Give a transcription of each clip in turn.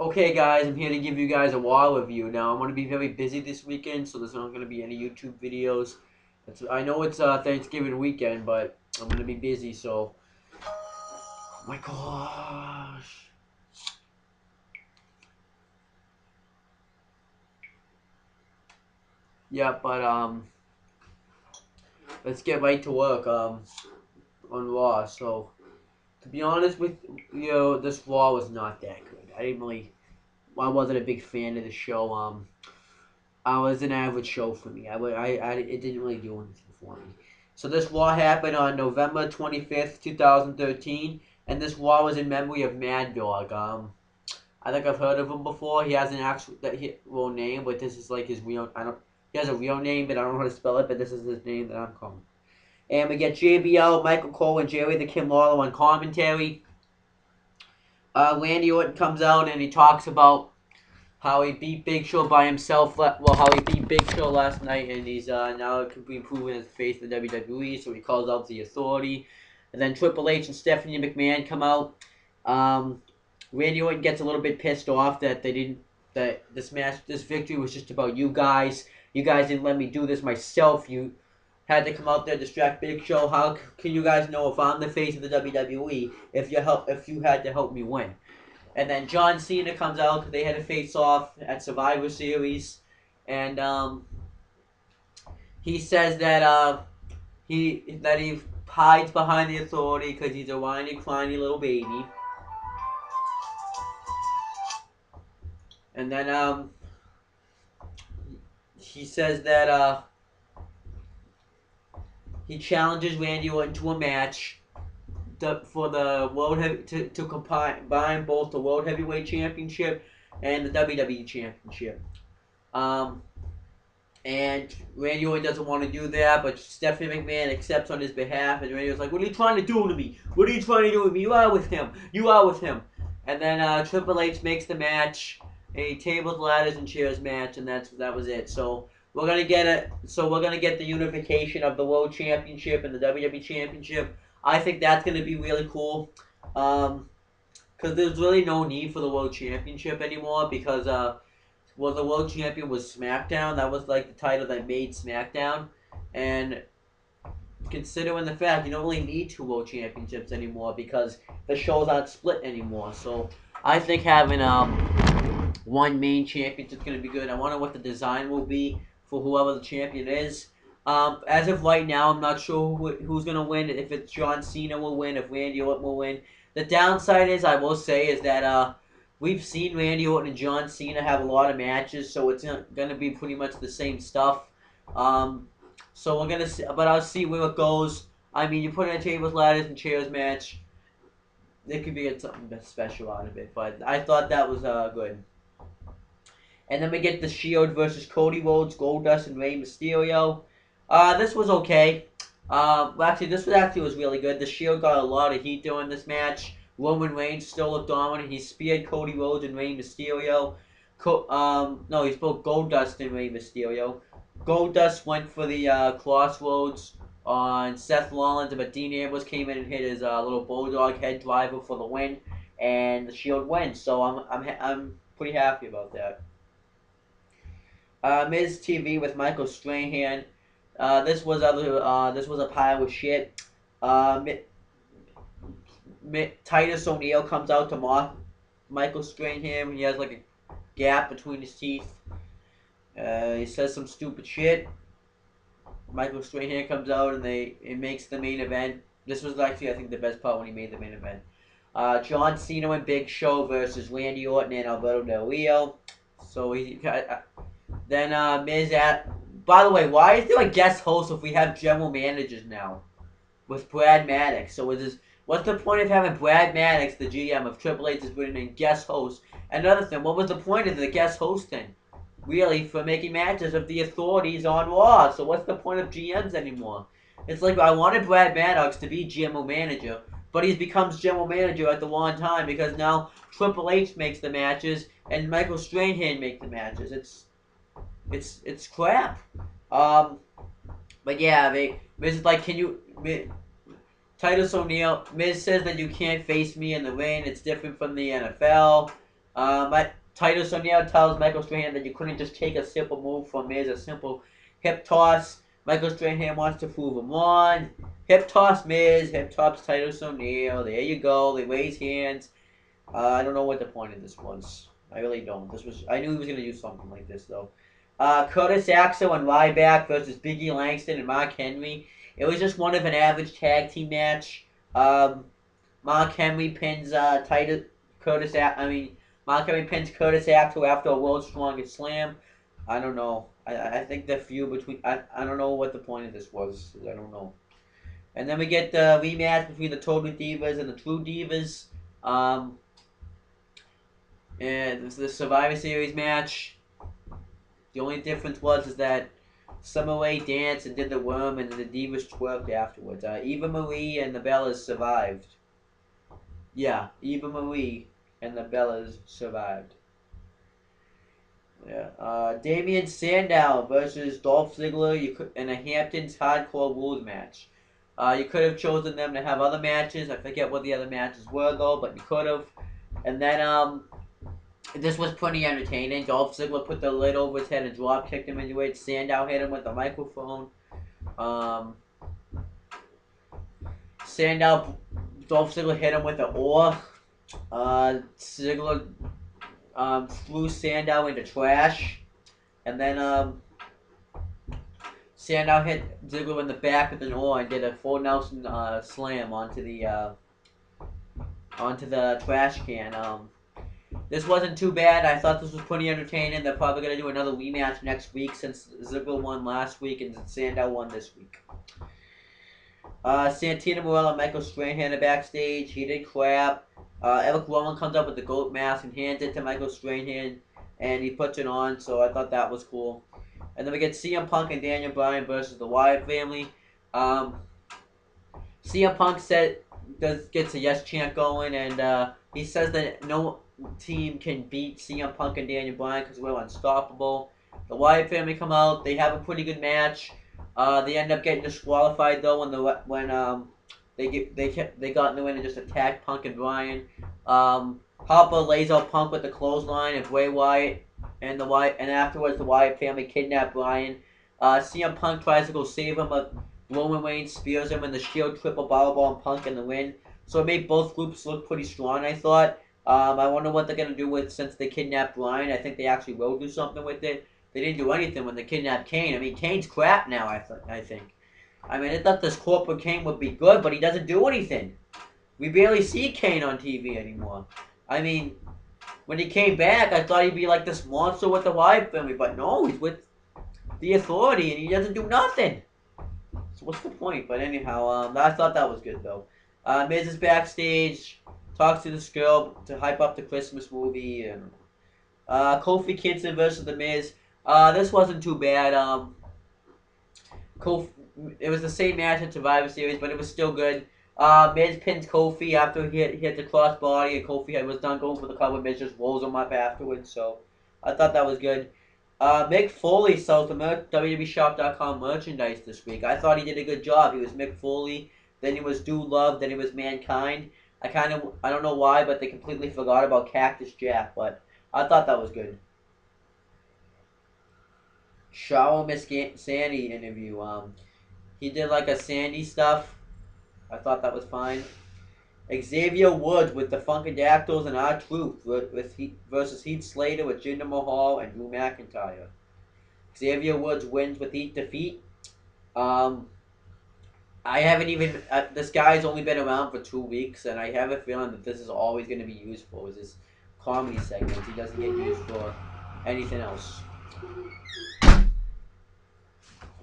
Okay, guys, I'm here to give you guys a wall review. Now, I'm going to be very busy this weekend, so there's not going to be any YouTube videos. I know it's Thanksgiving weekend, but I'm going to be busy, so... Oh my gosh. Yeah, but, let's get right to work, on Raw. So, to be honest with you, this Raw was not that good. I wasn't a big fan of the show. I was an average show for me. It didn't really do anything for me. So this war happened on November 25th, 2013, and this war was in memory of Mad Dog. I think I've heard of him before. He has an actual real name, but this is like his real. I don't. He has a real name, but I don't know how to spell it. But this is his name that I'm calling. And we get JBL, Michael Cole, and Jerry the Kim Lawler on commentary. Randy Orton comes out and he talks about how he beat Big Show by himself. Well, how he beat Big Show last night, and he's now improving his face in the WWE. So he calls out the Authority, and then Triple H and Stephanie McMahon come out. Randy Orton gets a little bit pissed off that this victory was just about you guys. You guys didn't let me do this myself. You had to come out there distract Big Show. How can you guys know if I'm the face of the WWE if you had to help me win? And then John Cena comes out because they had to face off at Survivor Series, and he says that he hides behind the Authority because he's a whiny, crying little baby. And then he says that he challenges Randy Orton to a match for the to combine both the World Heavyweight Championship and the WWE Championship. And Randy Orton doesn't want to do that, but Stephanie McMahon accepts on his behalf, and Randy was like, "What are you trying to do to me? What are you trying to do with me? You are with him. You are with him." And then Triple H makes the match a tables, ladders, and chairs match, and that was it. So we're gonna get the unification of the World Championship and the WWE Championship. I think that's gonna be really cool. Because there's really no need for the World Championship anymore because the World Champion was SmackDown. That was like the title that made SmackDown, and considering the fact you don't really need two World Championships anymore because the shows aren't split anymore. So I think having one main championship is going to be good. I wonder what the design will be for whoever the champion is. As of right now, I'm not sure who's going to win. If it's John Cena will win, if Randy Orton will win. The downside is, I will say, is that we've seen Randy Orton and John Cena have a lot of matches, so it's going to be pretty much the same stuff. So we're gonna see, but I'll see where it goes. I mean, you put in a tables, ladders, and chairs match. There could be something special out of it, but I thought that was good. And then we get the Shield versus Cody Rhodes, Goldust, and Rey Mysterio. This was okay. Actually, this was really good. The Shield got a lot of heat during this match. Roman Reigns still looked dominant. He speared Cody Rhodes and Rey Mysterio. No, he spoke Goldust and Rey Mysterio. Goldust went for the Crossroads on Seth Rollins, but Dean Ambrose came in and hit his little bulldog head driver for the win, and the Shield wins. So I'm pretty happy about that. Miz TV with Michael Strahan. This was a pile of shit. Titus O'Neil comes out to mock Michael Strahan. He has like a gap between his teeth. He says some stupid shit. Michael Strahan comes out and it makes the main event. This was actually, I think, the best part when he made the main event. John Cena and Big Show versus Randy Orton and Alberto Del Rio. So then Miz at. By the way, why is there a guest host if we have general managers now with Brad Maddox? So what's the point of having Brad Maddox, the GM of Triple H, is putting in guest host? Another thing, what was the point of the guest hosting? Really, for making matches of the Authorities on Raw. So what's the point of GMs anymore? It's like I wanted Brad Maddox to be general manager, but he becomes general manager at the wrong time because now Triple H makes the matches and Michael Strahan makes the matches. It's crap. But yeah, Miz is like, Titus O'Neil, Miz says that you can't face me in the ring. It's different from the NFL. But Titus O'Neil tells Michael Strahan that you couldn't just take a simple move from Miz, a simple hip toss. Michael Strahan wants to prove him wrong. Hip toss Miz, hip toss Titus O'Neil. There you go. They raise hands. I don't know what the point of this was. I really don't. I knew he was gonna do something like this though. Curtis Axel and Ryback versus Biggie Langston and Mark Henry. It was just one of an average tag team match. Mark Henry pins Mark Henry pins Curtis Axel after a World's Strongest Slam. I don't know. I think the feud between I don't know what the point of this was. I don't know. And then we get the rematch between the Total Divas and the True Divas. And this is the Survivor Series match. The only difference is that Summer Rae danced and did the worm, and then the Divas twerked afterwards. Eva Marie and the Bellas survived. Yeah, Eva Marie and the Bellas survived. Yeah. Damian Sandow versus Dolph Ziggler in a Hamptons Hardcore Rules match. You could have chosen them to have other matches. I forget what the other matches were though, but you could have. And then this was pretty entertaining. Dolph Ziggler put the lid over his head and drop kicked him into it. Sandow hit him with the microphone. Dolph Ziggler hit him with the oar. Ziggler threw Sandow into trash. And then Sandow hit Ziggler in the back with an oar and did a full Nelson slam onto the trash can. This wasn't too bad. I thought this was pretty entertaining. They're probably going to do another rematch next week since Ziggler won last week and Sandow won this week. Santino Marella and Michael Strahan are backstage. He did crap. Eric Rowan comes up with the goat mask and hands it to Michael Strahan, and he puts it on, so I thought that was cool. And then we get CM Punk and Daniel Bryan versus the Wyatt family. CM Punk gets a yes chant going, and he says that no team can beat CM Punk and Daniel Bryan because we're unstoppable. The Wyatt family come out. They have a pretty good match. They end up getting disqualified though when they got in the win and just attacked Punk and Bryan. Harper lays out Punk with the clothesline of Bray Wyatt and afterwards the Wyatt family kidnap Bryan. CM Punk tries to go save him, but Roman Reigns spears him in the Shield triple ball on Punk in the win. So it made both groups look pretty strong, I thought. I wonder what they're gonna do with since they kidnapped Bryan. I think they actually will do something with it. They didn't do anything when they kidnapped Kane. I mean, Kane's crap now. I think. I mean, I thought this corporate Kane would be good, but he doesn't do anything. We barely see Kane on TV anymore. I mean, when he came back, I thought he'd be like this monster with the Wyatt family, but no, he's with the Authority and he doesn't do nothing. So what's the point? But anyhow, I thought that was good though. Miz is backstage, talks to this girl to hype up the Christmas movie, and Kofi Kingston versus the Miz. This wasn't too bad. It was the same match in Survivor Series, but it was still good. Miz pins Kofi after he hit the crossbody, and Kofi was done going for the cover. Miz just rolls him up afterwards, so I thought that was good. Mick Foley sells the WWEshop.com merchandise this week. I thought he did a good job. He was Mick Foley, then he was Dude Love, then he was Mankind. I don't know why, but they completely forgot about Cactus Jack, but I thought that was good. Shaw Miss Sandy interview. He did like a Sandy stuff. I thought that was fine. Xavier Woods with the Funkadactyls and R-Truth versus Heath Slater with Jinder Mahal and Drew McIntyre. Xavier Woods wins with Heath defeat. I haven't even. This guy's only been around for 2 weeks, and I have a feeling that this is always going to be used for is this comedy segment. He doesn't get used for anything else.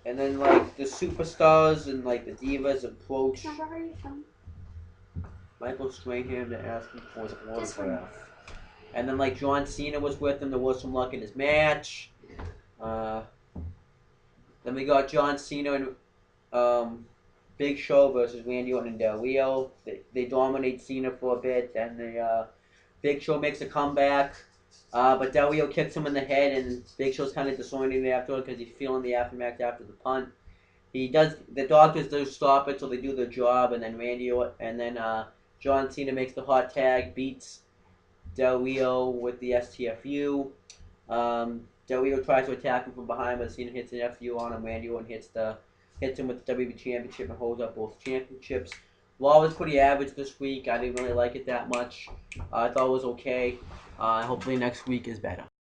And then like the superstars and like the divas approach Michael Strahan to ask him for his autograph. And then like John Cena was with him. There was some luck in his match. Then we got John Cena and Big Show versus Randy Orton and Del Rio. They dominate Cena for a bit, and the Big Show makes a comeback. But Del Rio kicks him in the head, and Big Show's kind of disoriented afterward because he's feeling the aftermath after the punt. The doctors do stop it, so they do their job, and then John Cena makes the hot tag, beats Del Rio with the STFU. Del Rio tries to attack him from behind, but Cena hits an FU on him. Randy Orton hits him with the WWE Championship and holds up both championships. Raw was pretty average this week. I didn't really like it that much. I thought it was okay. Hopefully next week is better.